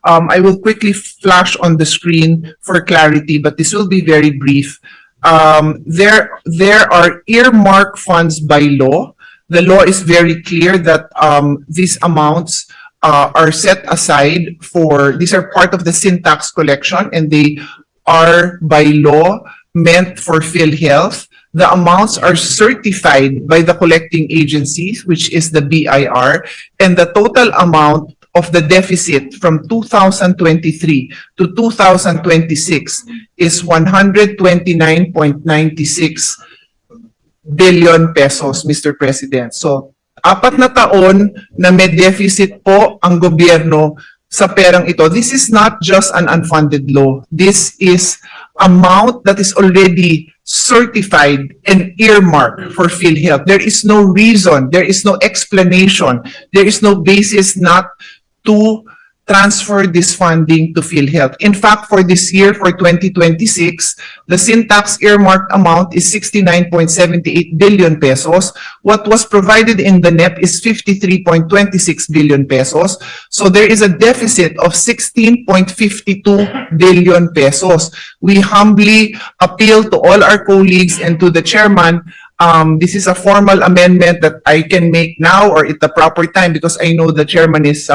I will quickly flash on the screen for clarity, but this will be very brief. There are earmark funds by law. The law is very clear that these amounts are set aside for, these are part of the sin tax collection, and they are by law meant for PhilHealth. The amounts are certified by the collecting agencies, which is the BIR, and the total amount of the deficit from 2023 to 2026 is 129.96 billion pesos, Mr. President. So, 4 na taon na may deficit po ang gobyerno sa perang ito. This is not just an unfunded law. This is amount that is already certified and earmarked for PhilHealth. There is no reason, there is no explanation, there is no basis not to transfer this funding to PhilHealth. In fact, for this year, for 2026, the sin tax earmarked amount is 69.78 billion pesos. What was provided in the NEP is 53.26 billion pesos. So there is a deficit of 16.52 billion pesos. We humbly appeal to all our colleagues and to the chairman. This is a formal amendment that I can make now or at the proper time, because I know the chairman is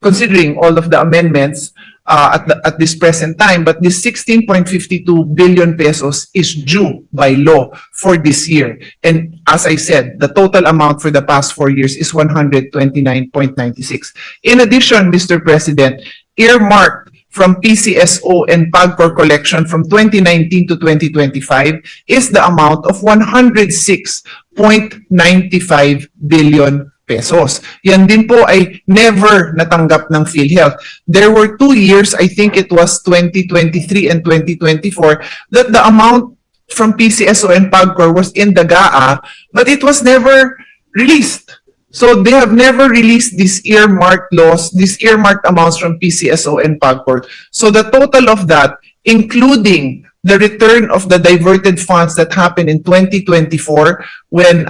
considering all of the amendments at this present time, but this 16.52 billion pesos is due by law for this year. And as I said, the total amount for the past 4 years is 129.96. In addition, Mr. President, earmarked from PCSO and PAGCOR collection from 2019 to 2025 is the amount of 106.95 billion pesos. Yan din po ay never natanggap ng PhilHealth. There were 2 years, I think it was 2023 and 2024, that the amount from PCSO and PAGCOR was in the GAA, but it was never released. So they have never released these earmarked laws, these earmarked amounts from PCSO and PAGCOR. So the total of that, including the return of the diverted funds that happened in 2024 when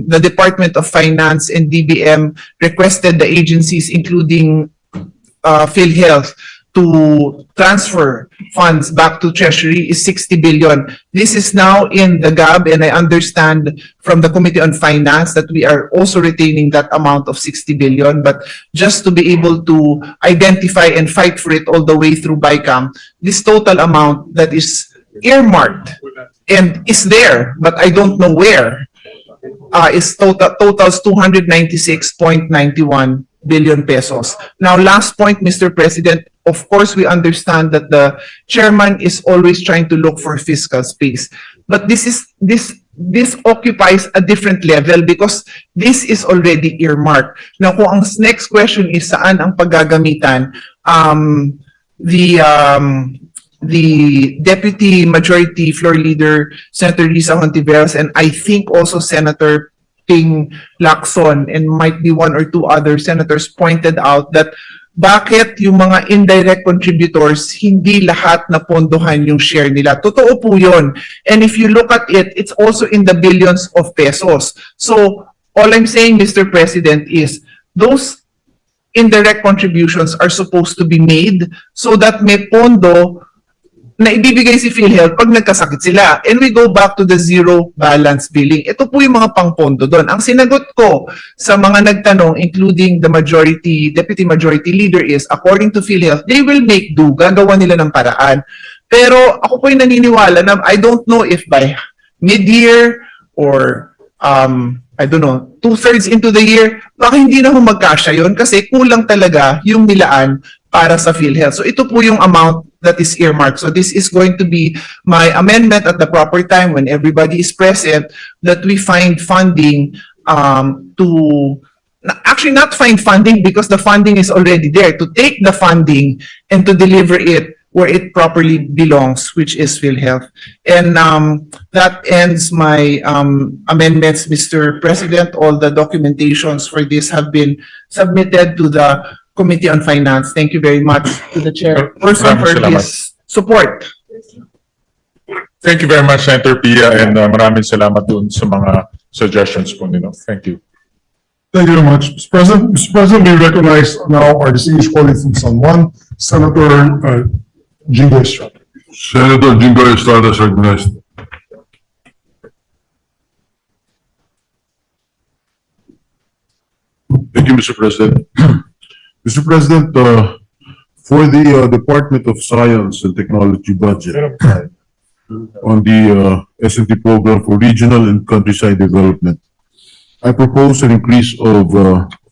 the Department of Finance and DBM requested the agencies, including PhilHealth, to transfer funds back to Treasury is 60 billion. This is now in the GAB, and I understand from the Committee on Finance that we are also retaining that amount of 60 billion. But just to be able to identify and fight for it all the way through BICAM, this total amount that is earmarked and is there, but I don't know where, is totals 296.91 billion pesos. Now, last point, Mr. President, of course, we understand that the chairman is always trying to look for fiscal space, but this occupies a different level because this is already earmarked. Now, kung ang next question is saan ang paggagamitan, the Deputy Majority Floor Leader, Senator Risa Hontiveros, and I think also Senator Ping Lacson, and might be 1 or 2 other senators, pointed out that bakit yung mga indirect contributors, hindi lahat na pondohan yung share nila. Totoo po yun. And if you look at it, it's also in the billions of pesos. So all I'm saying, Mr. President, is those indirect contributions are supposed to be made so that may pondo na ibibigay si PhilHealth pag nagkasakit sila. And we go back to the zero balance billing. Ito po yung mga pangpondo doon. Ang sinagot ko sa mga nagtanong, including the Deputy Majority Leader, is according to PhilHealth, they will make do. Gagawa nila ng paraan. Pero ako po yung naniniwala na I don't know if by mid-year or I don't know, 2/3 into the year, baka hindi na magkasya yun kasi kulang talaga yung nilaan para sa PhilHealth. So ito po yung amount that is earmarked. So this is going to be my amendment at the proper time when everybody is present, that we find funding to actually not find funding because the funding is already there, to take the funding and to deliver it where it properly belongs, which is PhilHealth. And that ends my amendments, Mr. President. All the documentations for this have been submitted to the Committee on Finance. Thank you very much to the Chair for his support. Thank you very much, Senator Pia, and maraming salamat dun sa mga suggestions po ninyo. Thank you. Thank you very much. Mr. President, we recognize now our distinguished colleague from San Juan, Senator Jingo Estrada. Senator Jingo Estrada is recognized. Thank you, Mr. President. Mr. President, for the Department of Science and Technology budget on the S&T program for regional and countryside development, I propose an increase of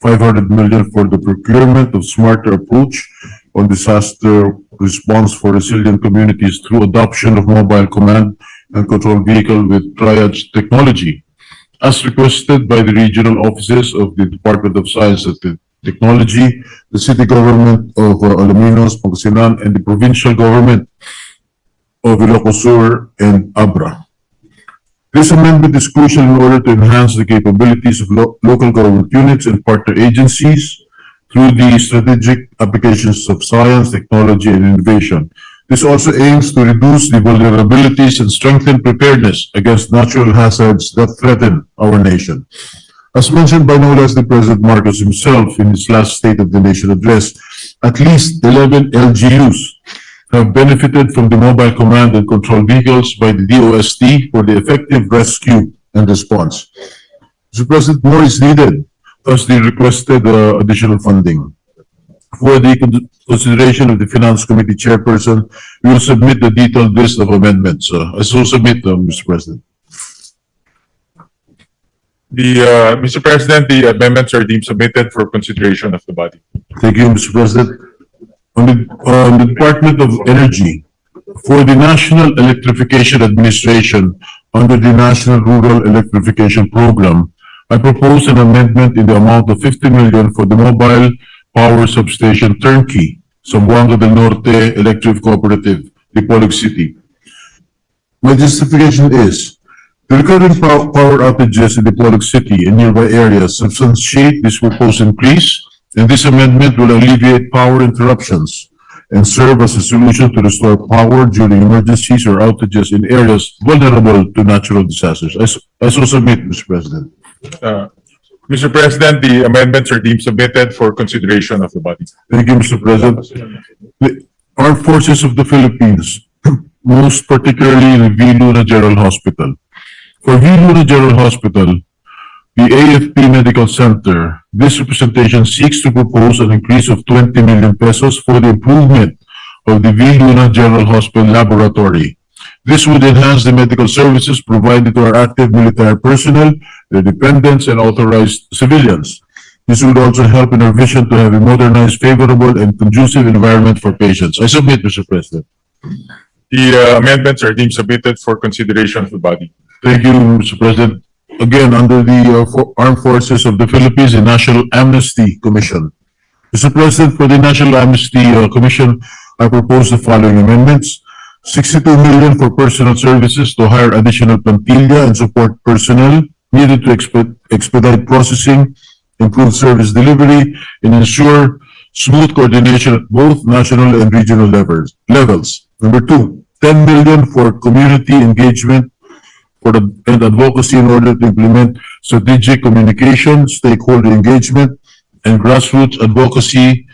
500 million for the procurement of smarter approach on disaster response for resilient communities through adoption of mobile command and control vehicle with triage technology, as requested by the regional offices of the Department of Science and Technology, the city government of Alaminos, Pangasinan, and the provincial government of Ilocos Sur and Abra. This amendment is crucial in order to enhance the capabilities of local government units and partner agencies through the strategic applications of science, technology, and innovation. This also aims to reduce the vulnerabilities and strengthen preparedness against natural hazards that threaten our nation. As mentioned by no less than President Marcos himself in his last State of the Nation address, at least 11 LGUs have benefited from the mobile command and control vehicles by the DOST for the effective rescue and response. Mr. President, more is needed, thus the requested additional funding. For the consideration of the Finance Committee Chairperson, we will submit the detailed list of amendments. I so submit, Mr. President. Mr. President, the amendments are deemed submitted for consideration of the body. Thank you, Mr. President. On the Department of Energy, for the National Electrification Administration under the National Rural Electrification Program, I propose an amendment in the amount of 50 million for the mobile power substation turnkey, Zamboanga del Norte Electric Cooperative, Dipolog City. My justification is the recurrent power outages in Dipolog City and nearby areas substantiate this proposed increase, and this amendment will alleviate power interruptions and serve as a solution to restore power during emergencies or outages in areas vulnerable to natural disasters. I so submit, Mr. President. Mr. President, the amendments are deemed submitted for consideration of the body. Thank you, Mr. President. The Armed Forces of the Philippines, most particularly the V. Luna General Hospital. For V. Luna General Hospital, the AFP Medical Center, this representation seeks to propose an increase of 20 million pesos for the improvement of the V. Luna General Hospital Laboratory. This would enhance the medical services provided to our active military personnel, their dependents, and authorized civilians. This would also help in our vision to have a modernized, favorable, and conducive environment for patients. I submit, Mr. President. The amendments are deemed submitted for consideration of the body. Thank you, Mr. President. Again, under the Armed Forces of the Philippines, the National Amnesty Commission. Mr. President, for the National Amnesty Commission, I propose the following amendments. 62 million for personal services to hire additional plantilla and support personnel needed to expedite processing, improve service delivery, and ensure smooth coordination at both national and regional levels. Number two, 10 million for community engagement and advocacy in order to implement strategic communication, stakeholder engagement, and grassroots advocacy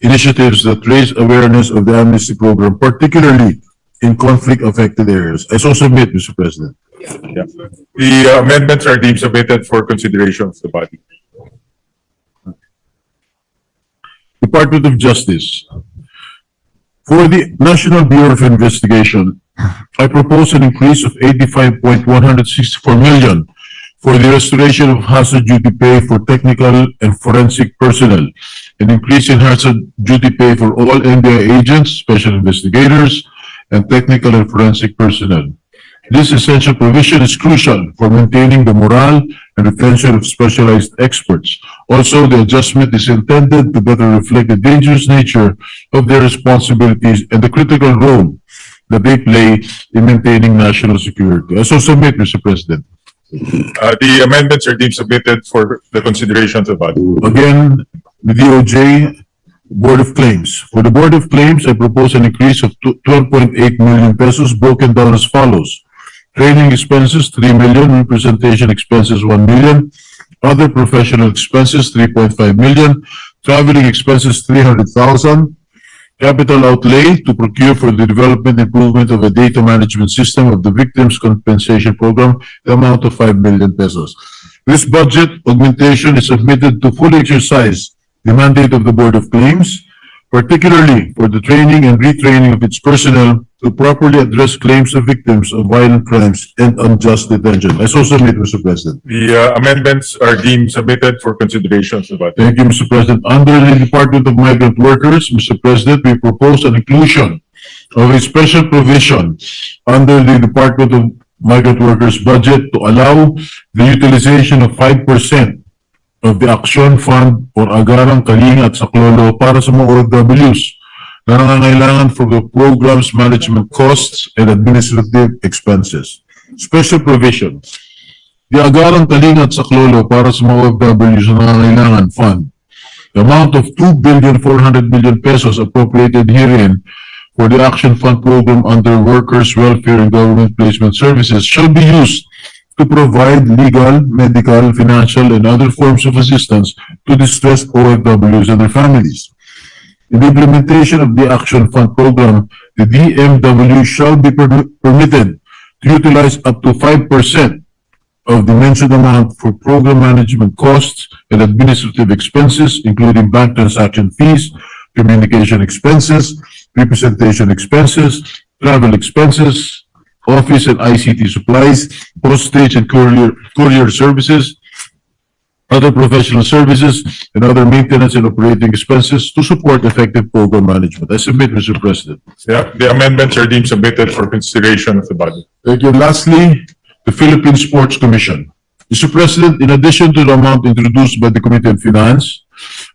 initiatives that raise awareness of the amnesty program, particularly in conflict-affected areas. I so submit, Mr. President. Yeah. The amendments are deemed submitted for consideration of the body. Department of Justice. For the National Bureau of Investigation, I propose an increase of 85.164 million for the restoration of hazard duty pay for technical and forensic personnel, an increase in hazard duty pay for all NBI agents, special investigators, and technical and forensic personnel. This essential provision is crucial for maintaining the morale and retention of specialized experts. Also, the adjustment is intended to better reflect the dangerous nature of their responsibilities and the critical role that they play in maintaining national security. I so submit, Mr. President. The amendments are deemed submitted for the consideration of the body. Again, the DOJ Board of Claims. For the Board of Claims, I propose an increase of 12.8 million pesos broken down as follows. Training expenses, 3 million. Representation expenses, 1 million. Other professional expenses, 3.5 million. Traveling expenses, 300,000. Capital outlay to procure for the development and improvement of a data management system of the Victims Compensation Program, the amount of 5 million pesos. This budget augmentation is submitted to fully exercise the mandate of the Board of Claims, particularly for the training and retraining of its personnel to properly address claims of victims of violent crimes and unjust detention. I so submit, Mr. President. The amendments are deemed submitted for consideration. Thank you, Mr. President. Under the Department of Migrant Workers, Mr. President, we propose an inclusion of a special provision under the Department of Migrant Workers budget to allow the utilization of 5% of the Action Fund for Agarang, Kalinga at Saklolo para sa mga OFWs na nangangailangan for the program's management costs and administrative expenses. Special provision. The Agarang, Kalinga at Saklolo para sa mga OFWs na nangangailangan fund. The amount of 2,400,000,000 pesos appropriated herein for the Action Fund program under Workers' Welfare and Government Placement Services shall be used to provide legal, medical, financial, and other forms of assistance to distressed OFWs and their families. In the implementation of the Action Fund program, the DMW shall be permitted to utilize up to 5% of the mentioned amount for program management costs and administrative expenses, including bank transaction fees, communication expenses, representation expenses, travel expenses, office and ICT supplies, postage and courier services, other professional services, and other maintenance and operating expenses to support effective program management. I submit, Mr. President. Yeah, the amendments are deemed submitted for consideration of the budget. Thank you. Lastly, the Philippine Sports Commission. Mr. President, in addition to the amount introduced by the Committee on Finance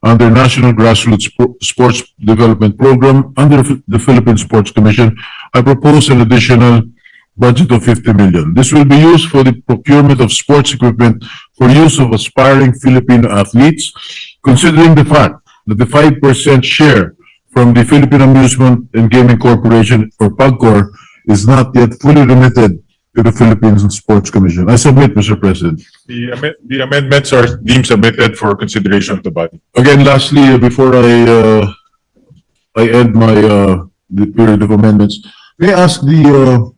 under National Grassroots Sports Development Program under the Philippine Sports Commission, I propose an additional budget of 50 million. This will be used for the procurement of sports equipment for use of aspiring Filipino athletes, considering the fact that the 5% share from the Philippine Amusement and Gaming Corporation, or PAGCOR, is not yet fully remitted to the Philippine Sports Commission. I submit, Mr. President. The amendments are deemed submitted for consideration of the body. Again, lastly, before I end my the period of amendments, may I ask the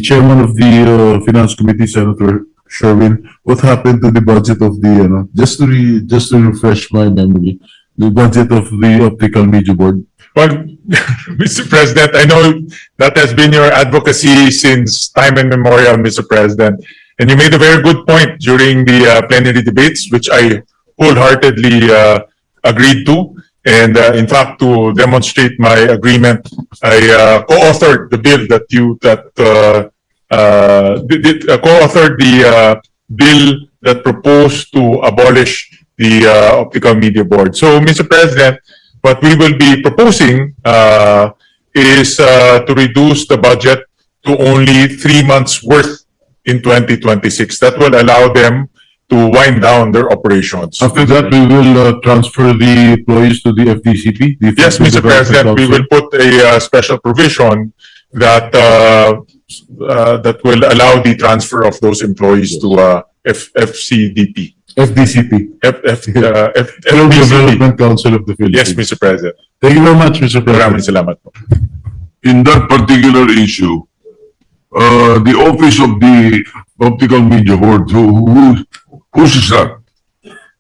chairman of the Finance Committee, Senator Sherwin, what happened to the budget of the just to refresh my memory, the budget of the Optical Media Board? Well, Mr. President, I know that has been your advocacy since time immemorial, Mr. President. And you made a very good point during the plenary debates, which I wholeheartedly agreed to. And in fact, to demonstrate my agreement, I co-authored the bill co-authored the bill that proposed to abolish the Optical Media Board. So, Mr. President, what we will be proposing is to reduce the budget to only 3 months worth in 2026. That will allow them to wind down their operations. After that, we will transfer the employees to the FDCP? Yes, Mr. President, we will put a special provision that that will allow the transfer of those employees to FCDP. FDCP. Film Development Council of the Philippines. Yes, Mr. President. Thank you very much, Mr. Maraming President. salamat po. In that particular issue, the office of the Optical Media Board, whose is that?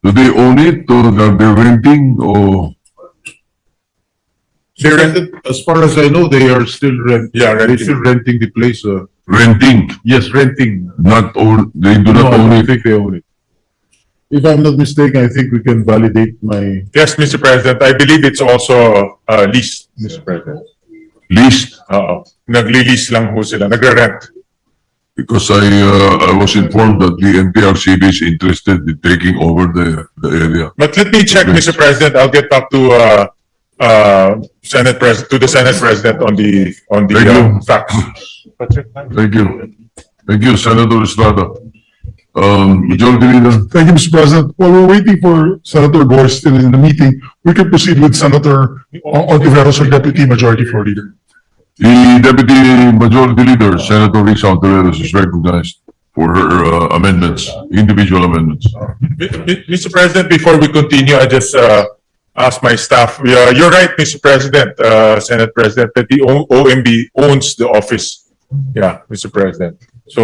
Do they own it or are they renting or? As far as I know, they are still renting the place. Renting, Yes, renting. not own, they do No, not I own don't it. think they own it. If I'm not mistaken, I think we can validate my. Yes, Mr. President, I believe it's also leased, Mr. President. Least, Oo. Nagli-lease lang ho sila, nagre-rent. because I was informed that the NTRCB is interested in taking over the area. But let me check, Mr. President. I'll get back to the Senate President on the Thank you. facts. Thank you. Thank you, Senator Estrada. Majority Leader, Thank you, Mr. President. While we're waiting for Senator Goy still in the meeting, we can proceed with Senator Ontiveros, our Deputy Majority Floor Leader. the Deputy Majority Leader, Senator Risa Ontiveros is recognized. for her amendments, individual amendments. Mr. President, before we continue, I just ask my staff. You're right, Mr. President, Senate President, that the OMB owns the office. Yeah, Mr. President. So